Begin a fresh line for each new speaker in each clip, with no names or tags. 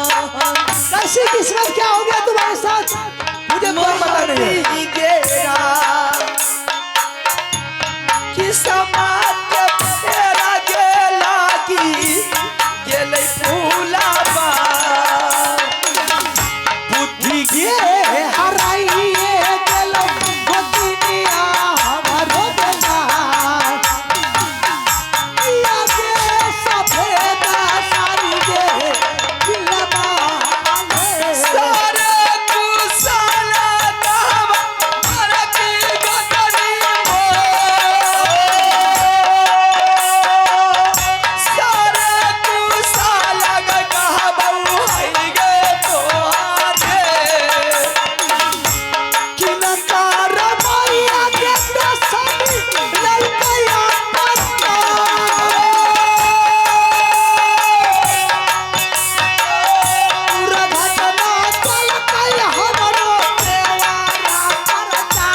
कैसी किस्मत क्या हो गया तुम्हारे साथ मुझे कोई पता नहीं है।
कि समाज तेरा गेला की गेले फूलाबा बुद्धि
ये हराइए गेलो गोदिया हमारो बेटा या के सफेद साड़ी गे दिलवा
सारे कुसाला दाम मरती गोदनी मो सारे कुसाला कहबऊ हई गे तोहारे
कि नकार माया के दसमी ललकया पत्ता पूरा घटना चल कल हमरो देवारा परता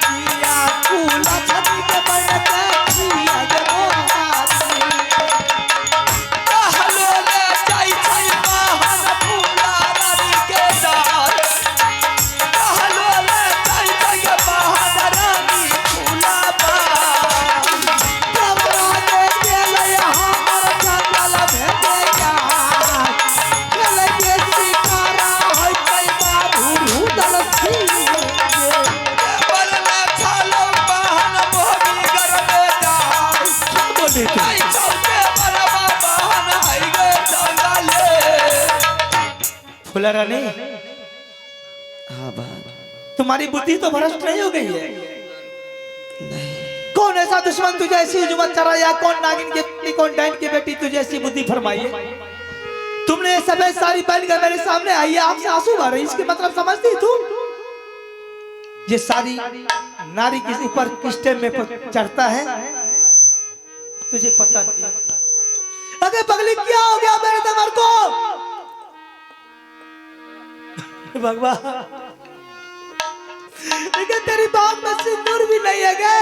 किया कुल छदी के बनते किया जमोहाती
कहलो ले जाई छै बाहर फुलारी के दार कहलो ले जाई छै बाहर रानी फुलाबा
प्रभरा दे गेलै हमर जंगल भेटेगा गेलै के शिकारा होय छै बाबू भूदल
बरना खालो बहन मोहनी गरबे जाई आई चौके बरबा बहन हई गे जंगले
फुला रानी
हां बा
तुम्हारी बुद्धि तो भ्रष्ट नहीं हो गई है कौन ऐसा दुश्मन तुझे ऐसी जुमत चराया कौन नागिन की बेटी कौन डाइन की बेटी तुझे ऐसी बुद्धि फरमाई है तुमने सफेद साड़ी पहन कर मेरे सामने आई है आपसे आंसू बह रहे हैं इसके मतलब समझती तुम ये सारी नारी किस ऊपर किस टाइम में चढ़ता है तुझे पता नहीं अरे पगली क्या हो गया मेरे दमर को भगवान लेकिन तेरी बात में सिंदूर भी नहीं है गे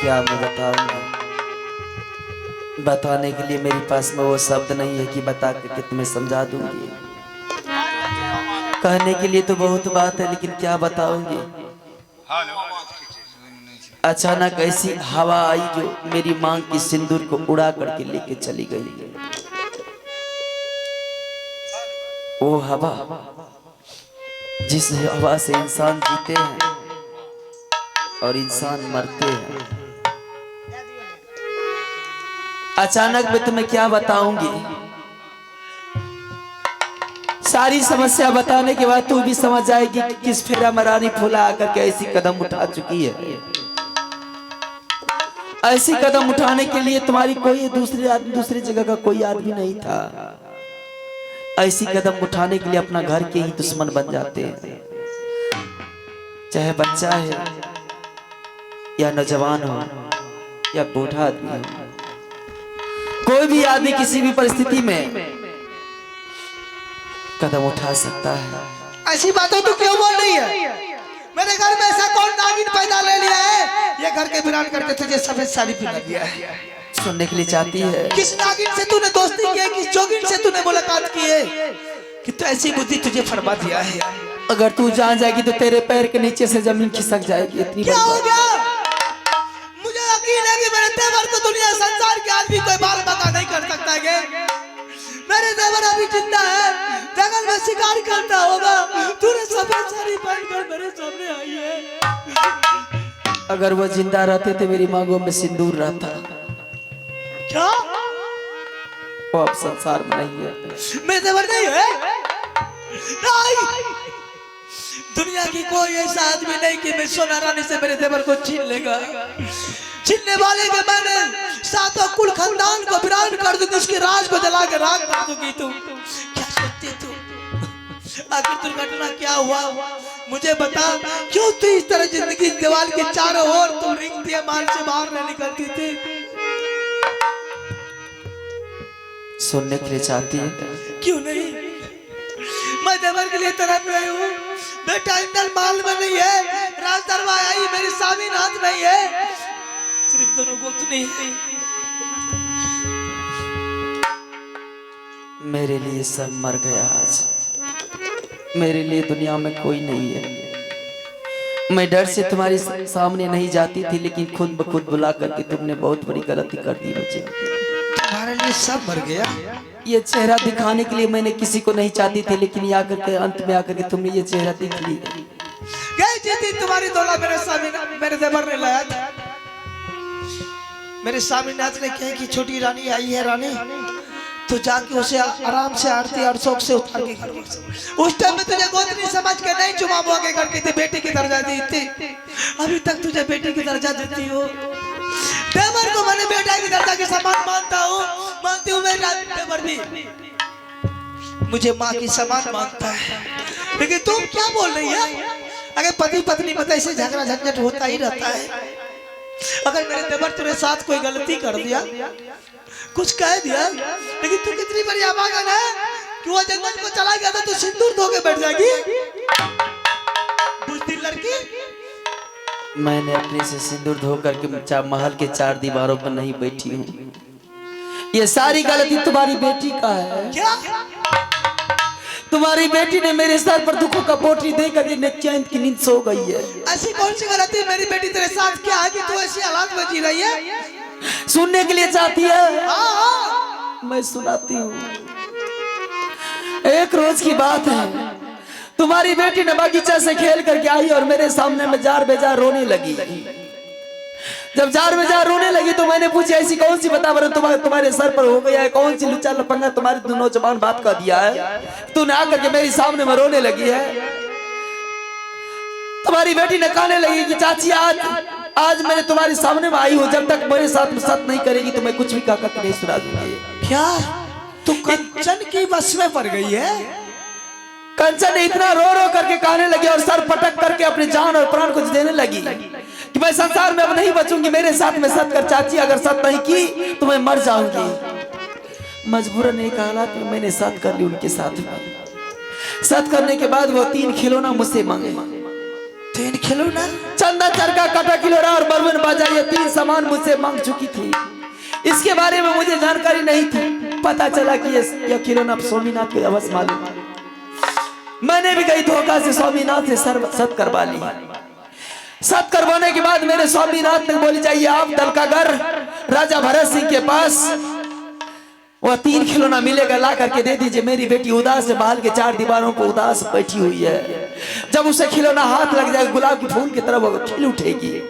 क्या मैं बताऊंगा बताने के लिए मेरे पास में वो शब्द नहीं है कि बता के तुम्हें समझा दूंगी कहने के लिए तो बहुत बात है लेकिन क्या बताऊंगी अचानक ऐसी हवा आई जो मेरी मांग की सिंदूर को उड़ा करके लेके चली गई वो हवा जिस हवा से इंसान जीते हैं और इंसान मरते हैं अचानक मैं तुम्हें क्या बताऊंगी सारी समस्या बताने के बाद तू भी समझ जाएगी कि किस फेरा मरानी फूला आकर के ऐसी कदम उठा चुकी है ऐसी कदम उठाने के लिए तुम्हारी कोई दूसरी जगह का कोई आदमी नहीं था ऐसी कदम उठाने के लिए अपना घर के ही दुश्मन बन जाते हैं चाहे बच्चा है या नौजवान हो या बूढ़ा आदमी हो कोई भी आदमी किसी भी परिस्थिति में कदम उठा सकता है
ऐसी बातें तू क्यों बोल रही है मेरे घर में ऐसा कौन नागिन पैदा ले लिया है ये घर के वीरान करके तुझे सफेद साड़ी पहना दिया है
सुनने के लिए चाहती है
किस नागिन से तूने दोस्ती की है किस जोगिन से तूने मुलाकात की है कि तो ऐसी बुद्धि तुझे फरमा दिया है
अगर तू जान जाएगी तो तेरे पैर के नीचे से जमीन खिसक जाएगी इतनी
क्या हो गया मुझे यकीन है कि मेरे तेवर को दुनिया संसार के आदमी कोई बाल बका नहीं कर सकता है मेरे देवर अभी जिंदा है जंगल में शिकार करता होगा तूने सफेद साड़ी पहनकर मेरे सामने आई है
अगर वो जिंदा रहते तो मेरी मांगों में सिंदूर रहता
क्या
वो अब संसार में नहीं है
मेरे देवर नहीं है नहीं दुनिया की कोई ऐसा आदमी नहीं कि मैं सोना रानी से मेरे देवर को छीन लेगा छीनने वाले के मैंने सातों कुल खानदान को वीरान कर दूंगी उसके राज को जला के राख कर दूंगी तू क्या सोचती तू आखिर दुर्घटना क्या हुआ मुझे बता क्यों तू इस तरह जिंदगी दीवार के चारों ओर तू रिंगती है मान से बाहर नहीं निकलती थी
सुनने के लिए चाहती है
क्यों नहीं मैं देवर के लिए तरफ रही हूँ बेटा इंदल माल में नहीं है राज दरबार आई मेरी सामी नाथ नहीं है गोतनी है।
मेरे लिए सब मर गया आज, मेरे लिए दुनिया में कोई नहीं है। मैं डर से तुम्हारे सामने नहीं जाती थी, लेकिन खुद ब खुद बुला करके तुमने बहुत बड़ी गलती कर दी मुझे।
तुम्हारे लिए सब मर गया।
ये चेहरा दिखाने के लिए मैंने किसी को नहीं चाहती थी, लेकिन ये आकर के अंत में आकर के तुमने ये चेहरा दिख ली।
गई जीती तुम्हारी दौलत मेरे स्वामीनाथ, मेरे देवर ने लाया था। मेरे स्वामीनाथ ने कहा कि छोटी रानी आई है रानी, तो जाके उसे आराम से आरती और शौक से उतार के घर। उस टाइम में तुझे गोतनी समझ के नहीं चुमा बुआ के करके थी, बेटी की दर्जा दी थी। अभी तक तुझे बेटी की दर्जा देती हो। देवर को मैंने बेटा की दर्जा के समान मानता हूँ, मानती हूँ। मेरा देवर भी मुझे माँ की समान मानता है। लेकिन तुम क्या बोल रही है? अगर पति पत्नी में ऐसे झगड़ा झंझट होता ही रहता है। अगर मेरे देवर तेरे साथ कोई गलती कर दिया, कुछ कह दिया, लेकिन तू कितनी बड़ी अभागन है कि वो जंगल को चला गया था, तू सिंदूर धो के बैठ जाएगी। बुझती लड़की।
मैंने अपने से सिंदूर धो करके महल के 4 दीवारों पर नहीं बैठी हूँ। ये सारी गलती तुम्हारी बेटी का है।
क्या?
तुम्हारी बेटी ने मेरे सर पर दुखों का पोटली देकर के चैन की नींद सो गई है।
ऐसी कौन सी गलती मेरी बेटी तेरे साथ क्या है कि तू ऐसी हालात में जी रही है?
सुनने के लिए चाहती है?
हाँ।
मैं सुनाती हूँ। एक रोज की बात है, तुम्हारी बेटी ने बगीचा से खेल करके आई और मेरे सामने में जार बेजार रोने लगी। जब जार बेजार रोने लगी तो मैंने पूछा ऐसी कौन सी बता बरन तुम्हारे सर पर हो गया है, कौन सी लुच्चा लपंगा तुम्हारे दोनों जबान बात कर दिया है, तूने आकर के मेरे सामने में रोने लगी है। तुम्हारी बेटी ने कहने लगी कि चाची आज मैंने तुम्हारे सामने में आई हूँ, जब तक मेरे साथ सत नहीं करेगी तो मैं कुछ भी कहकर के नहीं सुना दूंगी।
क्या तू कंचन की बस में पड़ गई है?
कंचन इतना रो रो करके कहने लगी और सर पटक करके अपनी जान और प्राण को देने लगी कि मैं संसार में अब नहीं बचूंगी, मेरे साथ में सत कर चाची, अगर सत नहीं की तो मैं मर जाऊंगी। मजबूरन एक हालात में मैंने सत कर ली उनके साथ में। सत करने के बाद वो 3 खिलौना मुझसे मांगे।
3 खिलौना?
चंदा चरका कटा खिलौना और बरवन बाजा, ये 3 सामान मुझसे मांग चुकी थी। इसके बारे में मुझे जानकारी नहीं थी। पता चला कि यह खिलौना स्वामीनाथ के अवश्य मालूम। मैंने भी कई धोखा से स्वामीनाथ से सत करवा ली। सत करवाने के बाद मेरे स्वामीनाथ ने बोली जाइए आप दलकागढ़ राजा भरत सिंह के पास, वह 3 खिलौना मिलेगा, ला करके दे दीजिए। मेरी बेटी उदास से महल के 4 दीवारों पर उदास बैठी हुई है। जब उसे खिलौना हाथ लग जाएगा गुलाब के फूल की तरह वो खिल उठेगी,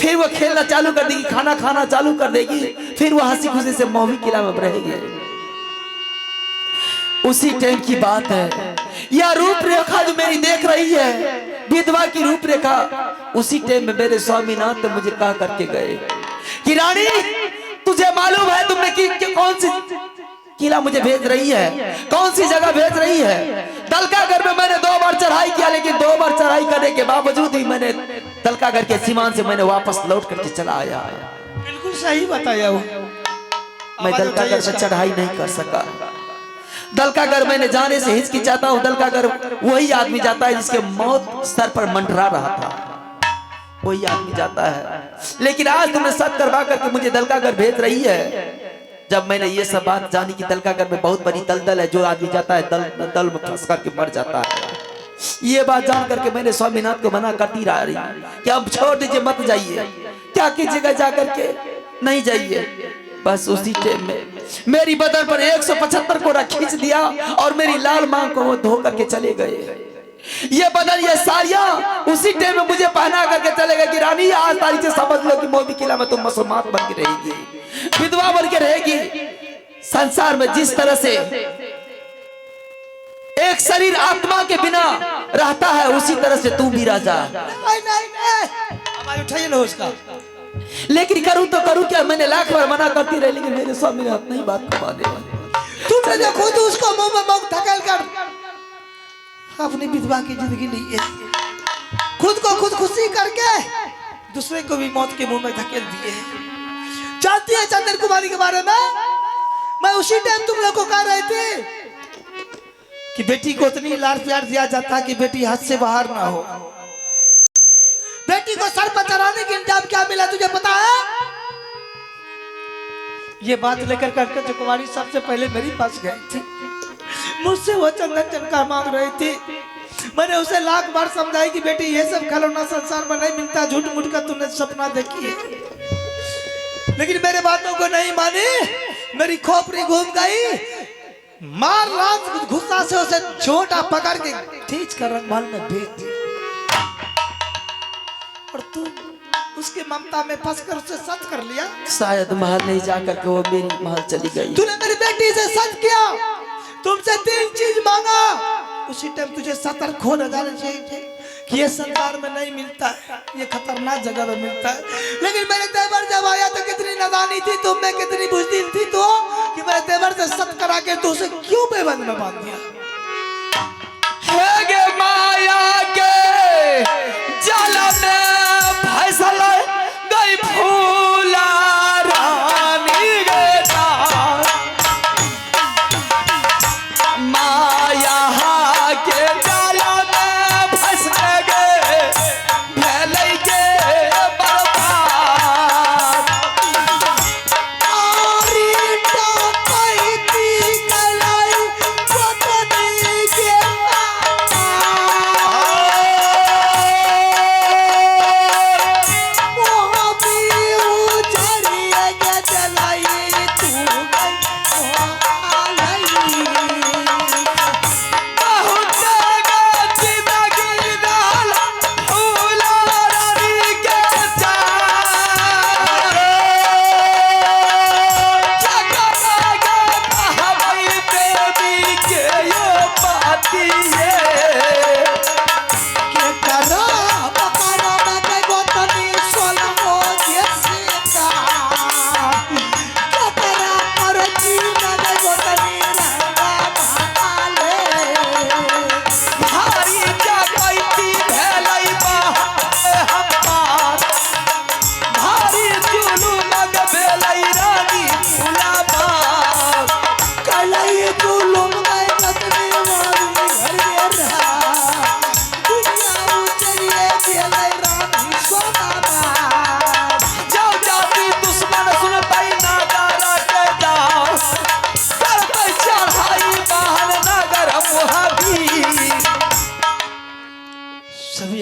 फिर वो खेलना चालू कर देगी, खाना खाना चालू कर देगी, फिर वो हंसी खुशी से मौवी किला में रहेगी। उसी टाइम की बात है। यह रूपरेखा जो मेरी देख रही है, विधवा की रूपरेखा, उसी टाइम में मेरे स्वामीनाथ ने मुझे कहा करके गए कि रानी तुझे मालूम है तुमने कि कौन सी किला मुझे भेज रही है, कौन सी जगह भेज रही है? दलकागढ़ में मैंने 2 बार चढ़ाई किया, लेकिन 2 बार चढ़ाई करने के बावजूद ही मैंने दलकागढ़ के सीमान से मैंने वापस लौट करके चला आया।
बिल्कुल सही बताया वो।
मैं दलकागढ़ में चढ़ाई नहीं कर सका। दलकागढ़ मैंने जाने से हिचकिचाता हूँ। दलकागढ़ वही आदमी जाता है जिसके मौत सर पर मंडरा रहा था, वही आदमी जाता है। लेकिन आज तुमने सत करवा करके मुझे दलकागढ़ भेज रही है। जब मैंने ये सब बात जानी कि दलकागढ़ में बहुत बड़ी दलदल है, जो आदमी जाता है दल में फंस करके मर जाता है, ये बात जान करके मैंने स्वामीनाथ को मना करती रही कि अब छोड़ दीजिए, मत जाइए। क्या कीजिएगा जा करके? नहीं जाइए। बस उसी टाइम में मेरी बदन पर 175 कोड़ा खींच दिया और मेरी लाल मांग को वो धो करके चले गए। ये बदन ये साड़ियां उसी टाइम में मुझे पहना करके चले गए कि रानी आज तारीख से समझ लो कि मोदी किला में तुम मुसलमान बन के रहेगी, विधवा बन के रहेगी। संसार में जिस तरह से एक शरीर आत्मा के बिना रहता है, उसी तरह से तू भी राजा।
हमारे उठाइए ना उसका।
लेकिन करूं तो करूं क्या? मैंने लाख बार मना करती रही, लेकिन मेरे स्वामीनाथ नहीं बात को माने।
तुमने जो खुद उसको मुंह में मुंह धकेल कर अपनी विधवा की जिंदगी ली है, खुद को खुद खुशी करके दूसरे को भी मौत के मुंह में धकेल दिए। जानती है चंदन कुमारी के बारे में? मैं उसी टाइम तुम लोग को कह रहे थे कि बेटी को इतनी लाड़ प्यार दिया जाता है कि बेटी हाथ से बाहर ना हो। बेटी को सर पर चढ़ाने के इंतजाम क्या मिला तुझे पता है? ये बात लेकर करके जो कुमारी सबसे पहले मेरे पास गई थी, मुझसे वो चंदन चनका मांग रही थी। मैंने उसे लाख बार समझाई कि बेटी ये सब खिलौना संसार में नहीं मिलता, झूठ मूठ का तूने सपना देखी है। लेकिन मेरे बातों को नहीं मानी, मेरी खोपड़ी घूम गई। मार रात गुस्सा से उसे छोटा पकड़ के खींच कर रंगमहल में भेज दिया। और तू उसकी ममता में फंस कर उसे सच कर लिया।
शायद महल नहीं जाकर के वो मेरी महल चली गई।
तूने मेरी बेटी से सच किया, तुमसे 3 चीज मांगा। उसी टाइम तुझे सतर्क होना जाना चाहिए कि ये संसार में नहीं मिलता है, ये खतरनाक जगह में मिलता है। लेकिन मेरे तेवर जब आया तो कितनी नादानी थी तुम में, कितनी बुज़दिल थी तो कि मेरे तेवर से सत करा के तो उसे क्यों बेबंद में बांध दिया।
हे गे माया के जाल में फंसल गई फूला रानी बेटा, माया के जाल में फंस गए भले के बर्बाद।
आरी टपैती गलाई पतनी के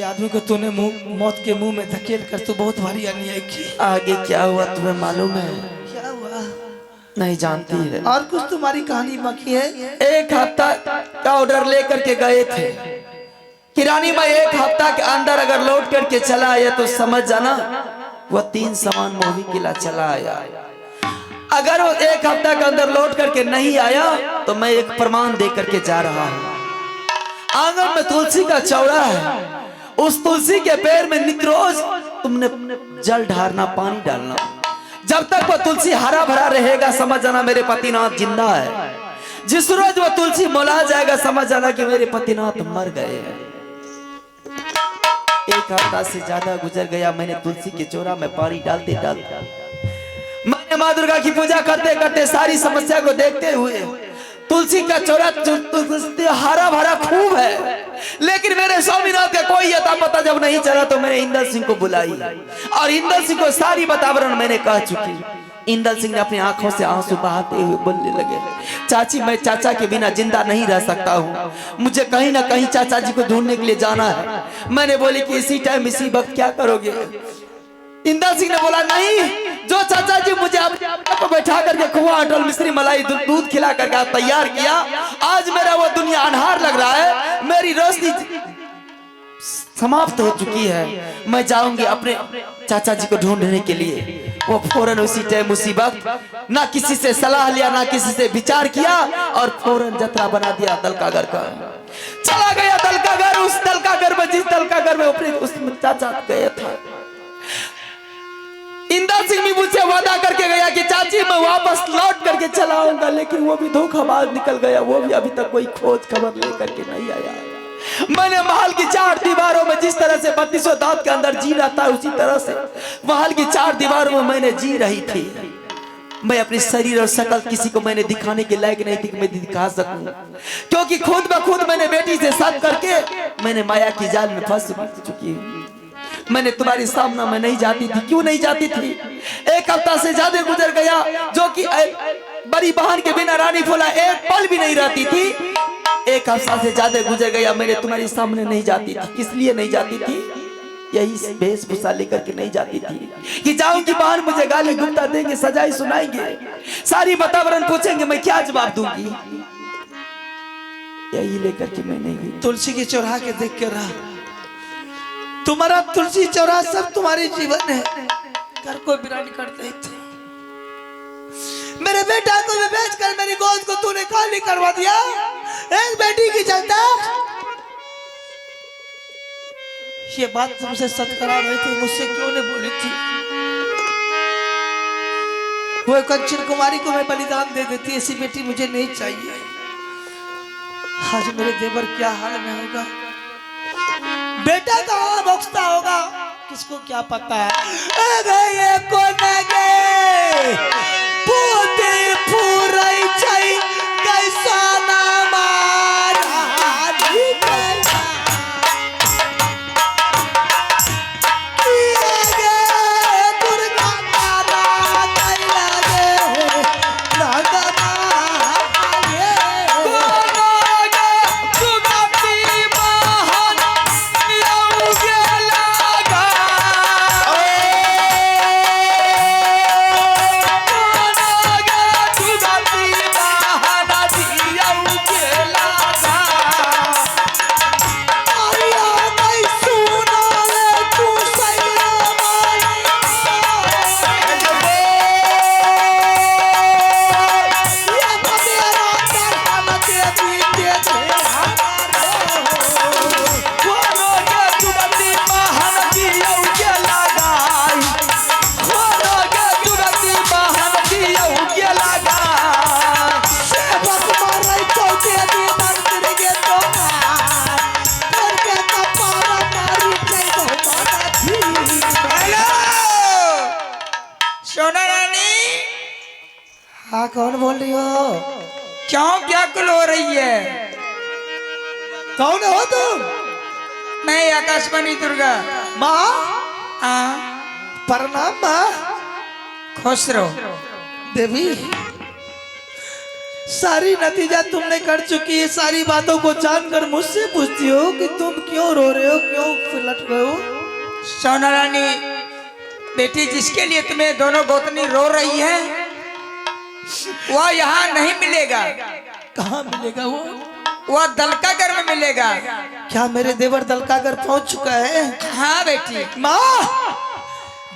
आदमी को तूने मौत के मुंह में धकेल कर तू बहुत भारी अन्याय की।
आगे क्या हुआ तुम्हें मालूम है?
क्या हुआ?
नहीं जानती है।
और कुछ तुम्हारी कहानी बाकी है?
1 हफ्ता का ऑर्डर लेकर के गए थे किरानी में। 1 हफ्ता के अंदर अगर लौट करके चला आया तो समझ जाना वह 3 समान मोही किला चला आया। अगर वो 1 हफ्ता के अंदर लौट करके नहीं आया तो मैं एक प्रमाण दे करके जा रहा हूँ। आंगन में तुलसी का चौरा है, उस तुलसी के पेड़ में नित्य रोज तुमने जल ढारना, पानी डालना। जब तक वह तुलसी हरा भरा रहेगा समझ जाना मेरे पतिनाथ जिंदा है। जिस रोज वह तुलसी मौला जाएगा समझ जाना कि मेरे पतिनाथ मर गए हैं। 1 हफ्ता से ज्यादा गुजर गया। मैंने तुलसी के चौरा में पानी डालते डालते मैंने माँ दुर्गा की पूजा करते करते सारी समस्या को देखते हुए तुलसी का चौरा हरा भरा खूब है, लेकिन मेरे स्वामीनाथ का कोई अता पता जब नहीं चला तो मैंने इंदल सिंह को बुलाई और इंदल सिंह को सारी वातावरण मैंने कह चुकी। इंदल सिंह ने अपनी आंखों से आंसू बहाते हुए बोलने लगे, चाची मैं चाचा के बिना जिंदा नहीं रह सकता हूँ, मुझे कहीं ना कहीं चाचा जी को ढूंढने के लिए जाना है। मैंने बोली कि इसी टाइम इसी वक्त क्या करोगे? इंदल सिंह ने बोला नहीं, जो चाचा जी मुझे आपको बैठा करके खोआ अटल मिश्री मलाई दूध खिला करके तैयार किया, आज मेरा वो दुनिया अनहार लग रहा है, मेरी रोशनी समाप्त हो चुकी है। मैं जाऊंगी अपने चाचा जी को ढूंढने के लिए। वो फौरन उसी टाइम उसी वक्त ना किसी से सलाह लिया ना किसी से विचार किया और फौरन जतरा बना दिया दलकागर का। चला गया दलकागर। उस दलकागर में जिस दलकागर में उस चाचा गया था, इंदल सिंह भी मुझसे वादा करके गया कि चाची मैं वापस लौट करके चला आऊंगा, लेकिन वो भी धोखाबाज निकल गया। वो भी अभी तक कोई खोज खबर लेकर के नहीं आया। मैंने महल की 4 दीवारों में जिस तरह से 32 दांत के अंदर जी रहा था उसी तरह से महल की 4 दीवारों में मैंने जी रही थी। मैं अपने शरीर और शकल किसी को मैंने दिखाने के लायक नहीं थी कि मैं दिखा सकूं, क्योंकि खुद ब खुद मैंने बेटी से साथ करके मैंने माया की जाल में फंस चुकी हूँ। मैंने तुम्हारे सामने में नहीं जाती थी। क्यों नहीं जाती थी? एक हफ्ता से ज्यादा गुजर गया जो कि बड़ी बहन के बिना रानी फूला एक पल भी नहीं रहती थी। एक हफ्ता से ज्यादा गुजर गया, मैंने तुम्हारे सामने नहीं जाती थी। किस लिए नहीं जाती थी? यही वेशभूषा लेकर के नहीं जाती थी कि जाऊंगी बाहर मुझे गाली गुप्ता देंगे, सजाएं सुनाएंगे, सारी वातावरण पूछेंगे, मैं क्या जवाब दूंगी? यही लेकर के मैं नहीं गई।
तुलसी के चौराहा के देख के रहा, तुम्हारा तुलसी चौराहा सब तुम्हारे जीवन है। घर को बिरानी करते थे, मेरे बेटा को भी बेचकर मेरी गोद को तूने खाली करवा दिया। एक बेटी की चलता ये बात तुमसे सत करा रहे थे, मुझसे क्यों नहीं बोली थी? वो कंचन कुमारी को मैं बलिदान दे देती, ऐसी बेटी मुझे नहीं चाहिए। आज मेरे देवर क्या हाल में होगा, बेटा कहाँ बख्शता होगा, किसको क्या पता है। ये कोने के पूते पूरई छई कैसा ना मारा हाँ, कौन बोल रही हो?
क्यों क्या कुल हो रही है?
कौन हो तुम?
मैं आकाशवाणी दुर्गा।
माँ
हाँ,
प्रणाम माँ।
खुश रहो
देवी, सारी नतीजा तुमने कर चुकी है। सारी बातों को जानकर मुझसे पूछती हो कि तुम क्यों रो रहे हो, क्यों फिलट रहे हो?
सोना रानी, बेटी जिसके लिए तुम्हें दोनों गोतनी रो रही है वह यहाँ नहीं मिलेगा।
कहाँ मिलेगा वो?
वह दलकागर में मिलेगा।
क्या मेरे देवर दलकागर पहुँच चुका है?
हाँ बेटी।
माँ,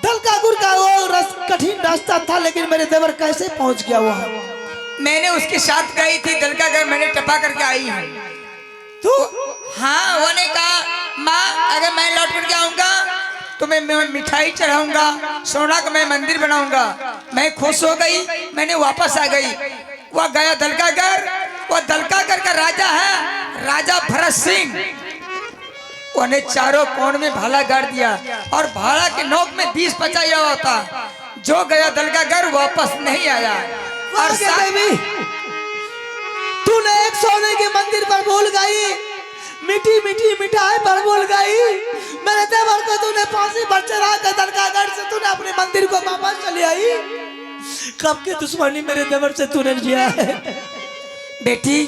दलकागर का वो कठिन रास्ता था, लेकिन मेरे देवर कैसे पहुँच गया वहाँ?
मैंने उसके साथ गई थी दलकागर, मैंने टपा करके आई हूँ।
तू?
हाँ, वो ने कहा माँ अगर मैं लौट कर के आऊंगा तो मैं मिठाई चढ़ाऊंगा, सोना का मैं मंदिर बनाऊंगा। मैं खुश हो गई, मैंने वापस आ गई। वह गया दलकागर, वह दलकागर का राजा है, राजा भरत सिंह। उन्हें चारों कोण में भाला गाड़ दिया और भाला के नोक में 20 पचाया हुआ था। जो गया दलकागर वापस नहीं आया। और
तूने एक सोने के मंदिर पर भूल गई, मीठी मीठी मिठाई पर भूल गई। मेरे देवर को तूने फांसी पर चढ़ा कर दलकागर से तूने अपने मंदिर को वापस चली आई। कब की दुश्मनी मेरे देवर से तूने किया है?
बेटी,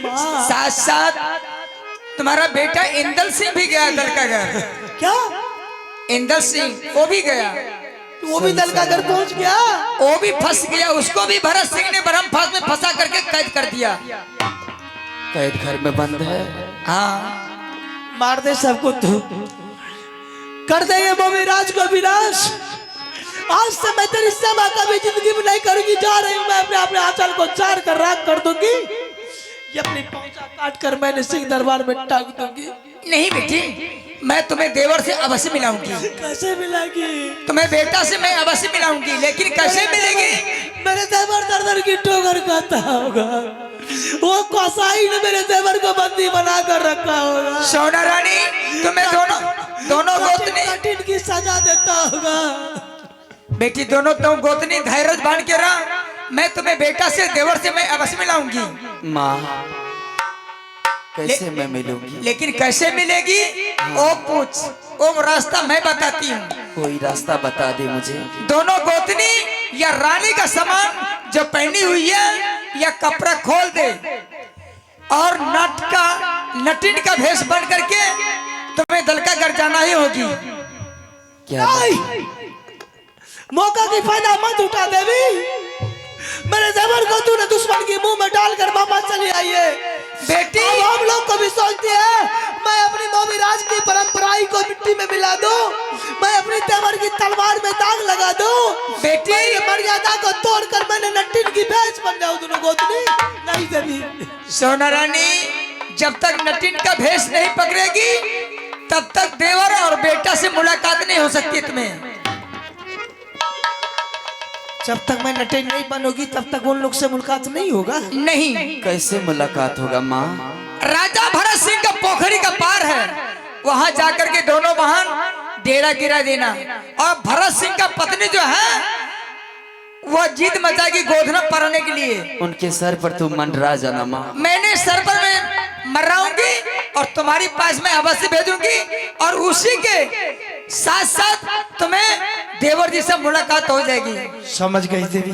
साथ साथ तुम्हारा बेटा इंदल सिंह भी गया दलकागर।
क्या?
इंदल सिंह वो भी गया।
वो भी दलकागर पहुंच गया?
वो भी फंस गया, उसको भी भरत सिंह ने बरम फास में फंसा करके कैद कर दिया।
कैद घर में बंद है।
हाँ,
मार दे सबको, तू कर देंगे मोमी राज को विनाश। आज से मैं तेरी सेवा कभी जिंदगी में नहीं करूंगी। जा रही हूँ मैं, अपने आंचल को चार कर राख कर दूंगी। ये अपनी पहुंचा काट कर मैंने सिंह दरबार में टांग दूंगी।
नहीं बेटी, मैं तुम्हें देवर से अवश्य मिलाऊंगी।
कैसे मिलेगी?
तुम्हें बेटा से मैं अवश्य मिलाऊंगी, लेकिन कैसे मिलेगी?
मेरे देवर दर की ठोकर खाता होगा। वो कसाई ने मेरे देवर को बंदी बना कर रखा होगा।
सोना रानी, तुम्हें दोनों गोतनी
कठिन की सजा देता होगा।
बेटी, दोनों तुम गोतनी धैर्य बांध के रहा। मैं तुम्हें बेटा से देवर से मैं अवश्य मिलाऊंगी।
माँ, कैसे मैं मिलूंगी?
लेकिन कैसे मिलेगी वो पूछ। वो रास्ता मैं बताती हूँ।
कोई रास्ता बता दे मुझे।
दोनों गोतनी या रानी का सामान जो पहनी हुई है या कपड़ा खोल दे और नटिन का भेष बन करके तुम्हें दलका कर जाना ही होगी।
क्या
मौका की फायदा मत उठा देवी। मेरे देवर को तूने दुश्मन के मुंह में डालकर वापस चली आई है।
बेटी
अब हम लोग को भी सोचती है मैं अपनी मौमी राज की परंपराई को मिट्टी में मिला दूं, मैं अपनी देवर की तलवार में दाग लगा दूं।
बेटी
मर्यादा को तोड़कर मैंने नटिन की भैंस बन जाऊं दोनों गोतनी। नहीं देवी।
सोना रानी, जब तक नटिन का भेष नहीं पकड़ेगी तब तक देवर और बेटा से मुलाकात नहीं हो सकती तुम्हें।
जब तक मैं नटिन नहीं बनोगी तब तक उन लोग से मुलाकात नहीं होगा।
नहीं।
कैसे मुलाकात होगा माँ?
राजा भरत सिंह का पोखरी का पार है, वहां जाकर के दोनों बहन डेरा गिरा देना। और भरत सिंह का पत्नी जो है वो जिद मचाएगी गोधना पराने के लिए।
उनके सर पर तू मंडरा जाना माँ।
मैंने सर पर मैं मर्राऊंगी और तुम्हारी पास में अवश्य भेजूंगी और उसी के साथ साथ तुम्हें देवर जी से मुलाकात हो जाएगी।
समझ गई देवी।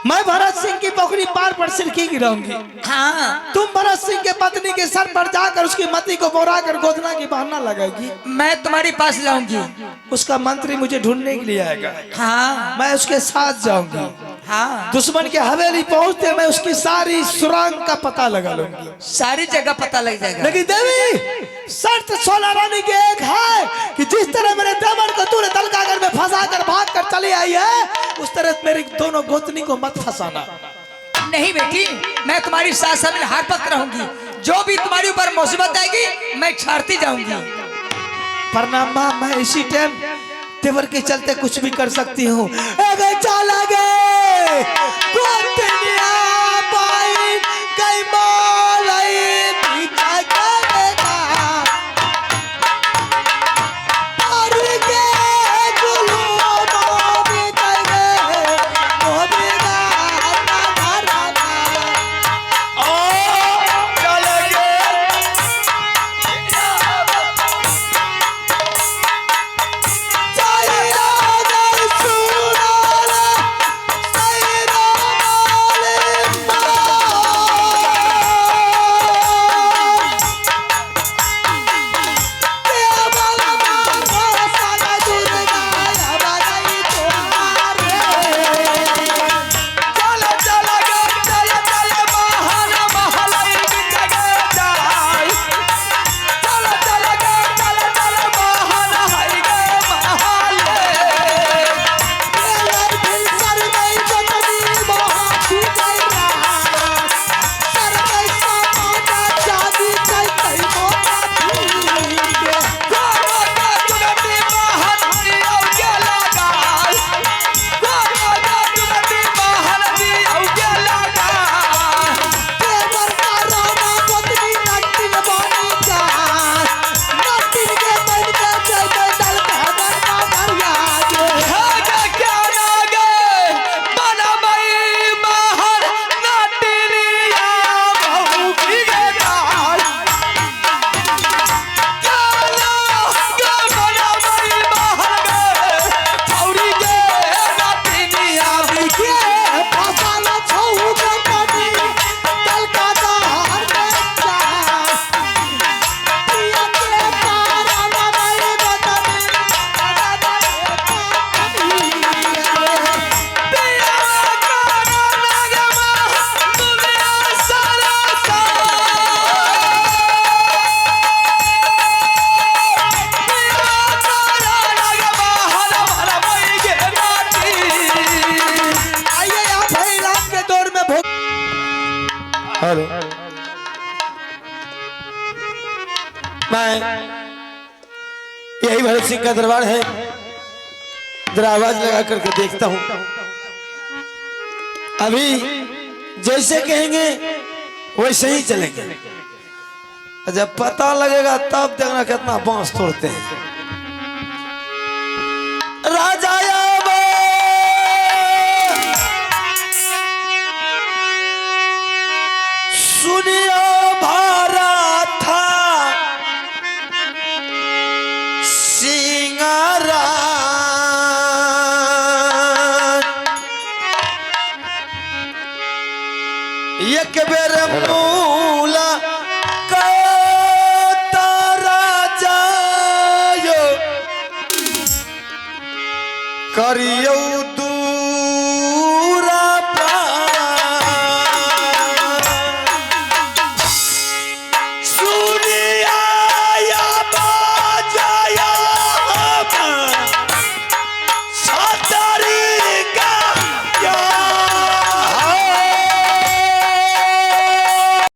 मैं भरत सिंह की पोखरी पार पर सिरकी गिराऊंगी।
हाँ,
तुम भरत सिंह के पत्नी के सर पर जाकर उसकी मती को बोरा कर गोदना की बहाना लगाएगी।
मैं तुम्हारी पास लाऊंगी।
उसका मंत्री मुझे ढूंढने के लिए आएगा।
हाँ
मैं उसके साथ जाऊंगी।
हाँ,
दुश्मन के हवेली पहुंचते मैं उसकी सारी सुरंग का पता लगा लूंगी।
सारी जगह पता लग जाएगा।
लेकिन देवी शर्त सोना रानी की एक है कि जिस तरह मेरे देवर को तूने दलकागर में फंसा कर भाग कर चली आई है उस तरह मेरी दोनों गोतनी को मत फंसाना।
नहीं बेटी, मैं तुम्हारी साथ साथ हार पक रहूंगी। जो भी तुम्हारे ऊपर मुसीबत आएगी मैं छाड़ती जाऊंगी।
प्रणाम माँ, मैं इसी टाइम देवर के चलते कुछ भी कर सकती हूँ। हेलो, मैं यही भरत सिंह का दरबार है। जरा आवाज लगा करके देखता हूँ। अभी जैसे कहेंगे वैसे ही चलेंगे। जब पता लगेगा तब देखना कितना बांस तोड़ते हैं। राजा सुनियो भारत था
करियो